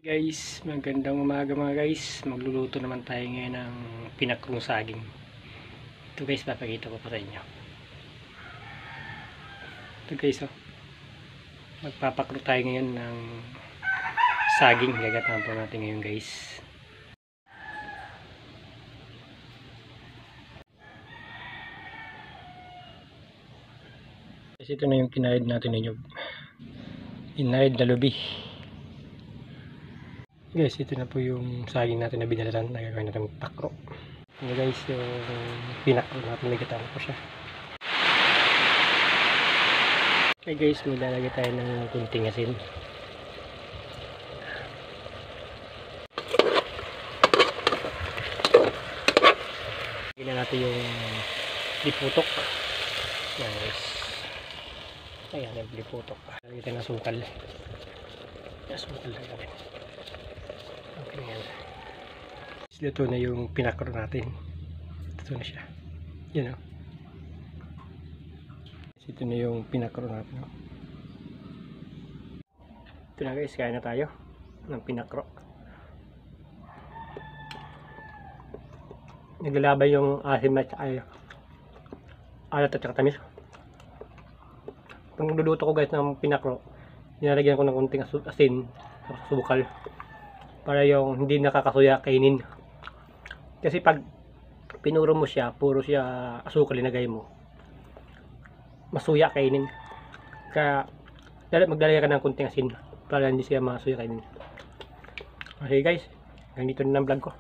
Guys, magandang umaga mga guys. Magluluto naman tayo ngayon ng pinakrong saging. Ito guys, papakita ko pa sa inyo. Ito guys, oh. Magpapakro tayo ngayon ng saging. Gagatahan po natin ngayon guys. Guys, ito na yung kinahid natin ninyo. Inahid na lubi. Guys, ito na po yung saging natin na binalaran na gagawin natin pakro. Ito guys, yung pinakro natin, nagatan ko siya. Okay guys, maglalagay tayo ng kunting asin. Lagyan natin yung liputok. Yan guys. Ayan yung liputok. Lagyan tayo ng sukal. Sukal lang natin. Okay, yan. Ito na yung pinakro natin. Ito na siya. Yan o. Ito na yung pinakro natin. Ito na guys, kaya na tayo ng pinakro. Naglalabay yung asim at alat at tamis. Pag niluluto ko guys ng pinakro, nilalagyan ko ng konting asin at sukal para yung hindi nakakasuya kainin. Kasi pag pinuro mo siya, puro siya asukal linagay mo, masuya kainin. Kaya maglalagay ka ng konting asin para hindi siya masuya kainin. Okay guys, ganito na ang vlog ko.